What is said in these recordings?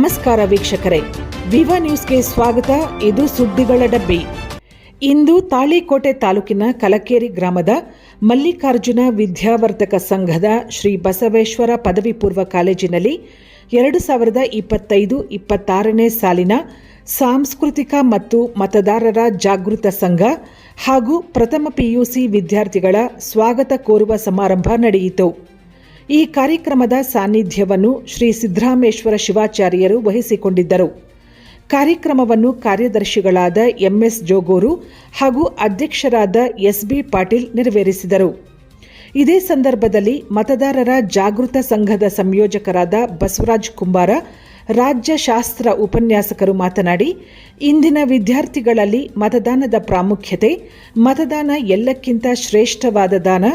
ನಮಸ್ಕಾರ ವೀಕ್ಷಕರೇ, ವಿವಾ ನ್ಯೂಸ್ಗೆ ಸ್ವಾಗತ. ಇದು ಸುದ್ದಿಗಳ ಡಬ್ಬಿ. ಇಂದು ತಾಳಿಕೋಟೆ ತಾಲೂಕಿನ ಕಲಕೇರಿ ಗ್ರಾಮದ ಮಲ್ಲಿಕಾರ್ಜುನ ವಿದ್ಯಾವರ್ಧಕ ಸಂಘದ ಶ್ರೀ ಬಸವೇಶ್ವರ ಪದವಿ ಪೂರ್ವ ಕಾಲೇಜಿನಲ್ಲಿ 2025-26ನೇ ಸಾಲಿನ ಸಾಂಸ್ಕೃತಿಕ ಮತ್ತು ಮತದಾರರ ಜಾಗೃತ ಸಂಘ ಹಾಗೂ ಪ್ರಥಮ ಪಿಯುಸಿ ವಿದ್ಯಾರ್ಥಿಗಳ ಸ್ವಾಗತ ಕೋರುವ ಸಮಾರಂಭ ನಡೆಯಿತು. ಈ ಕಾರ್ಯಕ್ರಮದ ಸಾನ್ನಿಧ್ಯವನ್ನು ಶ್ರೀ ಸಿದ್ದರಾಮೇಶ್ವರ ಶಿವಾಚಾರ್ಯರು ವಹಿಸಿಕೊಂಡಿದ್ದರು. ಕಾರ್ಯಕ್ರಮವನ್ನು ಕಾರ್ಯದರ್ಶಿಗಳಾದ ಎಂಎಸ್ ಜೋಗೂರು ಹಾಗೂ ಅಧ್ಯಕ್ಷರಾದ ಎಸ್ಬಿ ಪಾಟೀಲ್ ನೆರವೇರಿಸಿದರು. ಇದೇ ಸಂದರ್ಭದಲ್ಲಿ ಮತದಾರರ ಜಾಗೃತ ಸಂಘದ ಸಂಯೋಜಕರಾದ ಬಸವರಾಜ್ ಕುಂಬಾರ, ರಾಜ್ಯಶಾಸ್ತ್ರ ಉಪನ್ಯಾಸಕರು ಮಾತನಾಡಿ, ಇಂದಿನ ವಿದ್ಯಾರ್ಥಿಗಳಲ್ಲಿ ಮತದಾನದ ಪ್ರಾಮುಖ್ಯತೆ, ಮತದಾನ ಎಲ್ಲಕ್ಕಿಂತ ಶ್ರೇಷ್ಠವಾದ ದಾನ,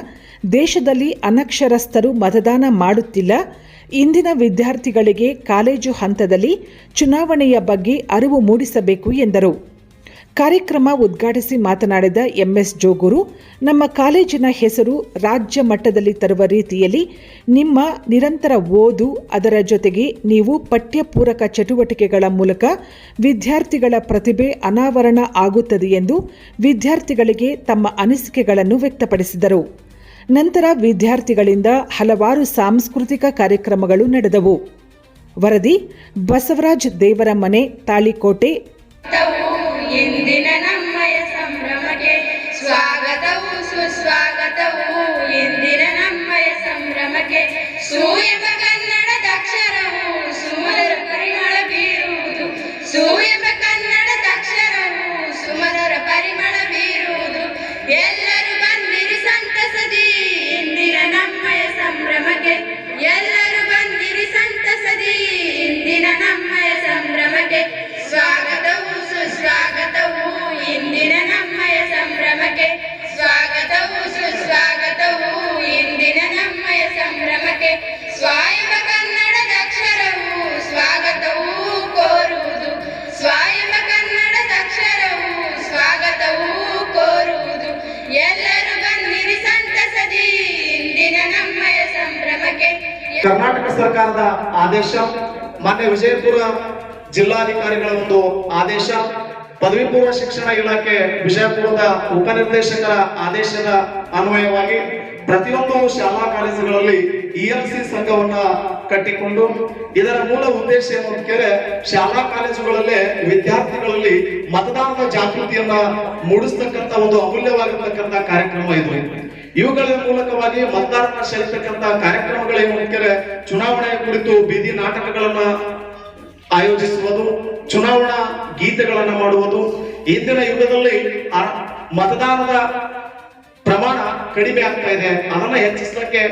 ದೇಶದಲ್ಲಿ ಅನಕ್ಷರಸ್ಥರು ಮತದಾನ ಮಾಡುತ್ತಿಲ್ಲ, ಇಂದಿನ ವಿದ್ಯಾರ್ಥಿಗಳಿಗೆ ಕಾಲೇಜು ಹಂತದಲ್ಲಿ ಚುನಾವಣೆಯ ಬಗ್ಗೆ ಅರಿವು ಮೂಡಿಸಬೇಕು ಎಂದರು. ಕಾರ್ಯಕ್ರಮ ಉದ್ಘಾಟಿಸಿ ಮಾತನಾಡಿದ ಎಂಎಸ್ ಜೋಗೂರು, ನಮ್ಮ ಕಾಲೇಜಿನ ಹೆಸರು ರಾಜ್ಯ ಮಟ್ಟದಲ್ಲಿ ತರುವ ರೀತಿಯಲ್ಲಿ ನಿಮ್ಮ ನಿರಂತರ ಓದು, ಅದರ ಜೊತೆಗೆ ನೀವು ಪಠ್ಯಪೂರಕ ಚಟುವಟಿಕೆಗಳ ಮೂಲಕ ವಿದ್ಯಾರ್ಥಿಗಳ ಪ್ರತಿಭೆ ಅನಾವರಣ ಆಗುತ್ತದೆ ಎಂದು ವಿದ್ಯಾರ್ಥಿಗಳಿಗೆ ತಮ್ಮ ಅನಿಸಿಕೆಗಳನ್ನು ವ್ಯಕ್ತಪಡಿಸಿದರು. ನಂತರ ವಿದ್ಯಾರ್ಥಿಗಳಿಂದ ಹಲವಾರು ಸಾಂಸ್ಕೃತಿಕ ಕಾರ್ಯಕ್ರಮಗಳು ನಡೆದವು. ವರದಿ ಬಸವರಾಜ್ ದೇವರ ಮನೆ, ತಾಳಿಕೋಟೆ. ಇಂದಿನ ನಮ್ಮಯ ಸಂಭ್ರಮಕ್ಕೆ ಸ್ವಾಗತವು ಸುಸ್ವಾಗತವು. ಇಂದಿನ ನಮ್ಮಯ ಸಂಭ್ರಮಕ್ಕೆ ಸೂಯಬ ಕನ್ನಡದ ಅಕ್ಷರವು ಸುಮಧುರ ಪರಿಮಳ ಬೀರುವುದು. ಸೂಯಬ ಕನ್ನಡದ ಅಕ್ಷರವು ಸುಮಧುರ ಪರಿಮಳ ಬೀರುವುದು. ಎಲ್ಲರೂ ಬಂದಿರಿ ಸಂತಸದಿ ಇಂದಿನ ನಮ್ಮಯ ಸಂಭ್ರಮಕ್ಕೆ. ಎಲ್ಲರೂ ಬಂದಿರಿ ಸಂತಸದಿ ಇಂದಿನ ನಮ್ಮಯ ಸಂಭ್ರಮಕ್ಕೆ. ಸ್ವಾಗತವು ಸುಸ್ವಾಗತವು ಇಂದಿನ ನಮ್ಮಯ ಸಂಭ್ರಮಕ್ಕೆ. ಸ್ವಾಗತವು ಸುಸ್ವಾಗತವು ಇಂದಿನ ನಮ್ಮಯ ಸಂಭ್ರಮಕ್ಕೆ. ಸ್ವಾಯಂಬ ಕನ್ನಡದ ಅಕ್ಷರವು ಸ್ವಾಗತವು ಕೋರುವುದು. ಸ್ವಾಯಂಬ ಕನ್ನಡದ ಅಕ್ಷರವು ಸ್ವಾಗತವು ಕೋರುವುದು. ಎಲ್ಲರೂ ಬಂದಿರಿ ಸಂತಸದಿ ಇಂದಿನ ನಮ್ಮಯ ಸಂಭ್ರಮಕ್ಕೆ. ಕರ್ನಾಟಕ ಸರ್ಕಾರದ ಆದೇಶ, ಮಾನ್ಯ ವಿಜಯಪುರ ಜಿಲ್ಲಾಧಿಕಾರಿಗಳ ಒಂದು ಆದೇಶ, ಪದವಿ ಪೂರ್ವ ಶಿಕ್ಷಣ ಇಲಾಖೆ ವಿಜಯಪುರದ ಉಪನಿರ್ದೇಶಕರ ಆದೇಶದ ಅನ್ವಯವಾಗಿ ಪ್ರತಿಯೊಂದು ಶಾಲಾ ಕಾಲೇಜುಗಳಲ್ಲಿ ಇಎಲ್ಸಿ ಸಂಘವನ್ನ ಕಟ್ಟಿಕೊಂಡು, ಇದರ ಮೂಲ ಉದ್ದೇಶ ಏನು ಅಂತ ಕೇಳಿದ್ರೆ, ಶಾಲಾ ಕಾಲೇಜುಗಳಲ್ಲೇ ವಿದ್ಯಾರ್ಥಿಗಳಲ್ಲಿ ಮತದಾನದ ಜಾಗೃತಿಯನ್ನ ಮೂಡಿಸ್ತಕ್ಕಂಥ ಒಂದು ಅಮೂಲ್ಯವಾಗಿರ್ತಕ್ಕಂಥ ಕಾರ್ಯಕ್ರಮ ಇದು. ಇವುಗಳ ಮೂಲಕವಾಗಿ ಮತದಾರರನ್ನ ಸೆಳೆತಕ್ಕಂಥ ಕಾರ್ಯಕ್ರಮಗಳೇನು ಅಂತ ಕೇಳಿದ್ರೆ, ಚುನಾವಣೆಯ ಕುರಿತು ಬೀದಿ ನಾಟಕಗಳನ್ನ ಆಯೋಜಿಸುವುದು, ಚುನಾವಣಾ ಗೀತೆಗಳನ್ನು ಮಾಡುವುದು. ಇಂದಿನ ಯುಗದಲ್ಲಿ ಮತದಾನದ ಪ್ರಮಾಣ ಕಡಿಮೆ ಆಗ್ತಾ ಇದೆ, ಅದನ್ನ ಹೆಚ್ಚಿಸಲಿಕ್ಕೆ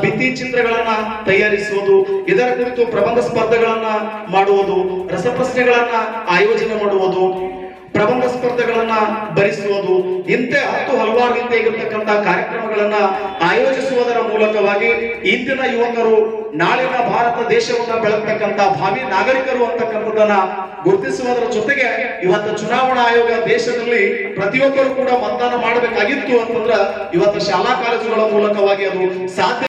ಭಿತ್ತಿ ಚಿತ್ರಗಳನ್ನ ತಯಾರಿಸುವುದು, ಇದರ ಕುರಿತು ಪ್ರಬಂಧ ಸ್ಪರ್ಧೆಗಳನ್ನ ಮಾಡುವುದು, ರಸಪ್ರಶ್ನೆಗಳನ್ನ ಆಯೋಜನೆ ಮಾಡುವುದು, ಪ್ರಬಂಧ ಸ್ಪರ್ಧೆಗಳನ್ನ ಭರಿಸುವುದು, ಇಂತೆ ಹಲವಾರು ರೀತಿಯಾಗಿರ್ತಕ್ಕಂಥ ಕಾರ್ಯಕ್ರಮಗಳನ್ನ ಆಯೋಜಿಸುವುದರ ಮೂಲಕವಾಗಿ ಇಂದಿನ ಯುವಕರು ನಾಳಿನ ಭಾರತ ದೇಶವನ್ನ ಬೆಳಗ್ತಕ್ಕಂಥ ಭಾವಿ ನಾಗರಿಕರು ಅಂತಕ್ಕಂಥದ್ದನ್ನ ಗುರುತಿಸುವುದರ ಜೊತೆಗೆ, ಇವತ್ತು ಚುನಾವಣಾ ಆಯೋಗ ದೇಶದಲ್ಲಿ ಪ್ರತಿಯೊಬ್ಬರು ಕೂಡ ಮತದಾನ ಮಾಡಬೇಕಾಗಿತ್ತು ಅಂತಂದ್ರ ಇವತ್ತು ಶಾಲಾ ಕಾಲೇಜುಗಳ ಮೂಲಕವಾಗಿ ಅದು ಸಾಧ್ಯ.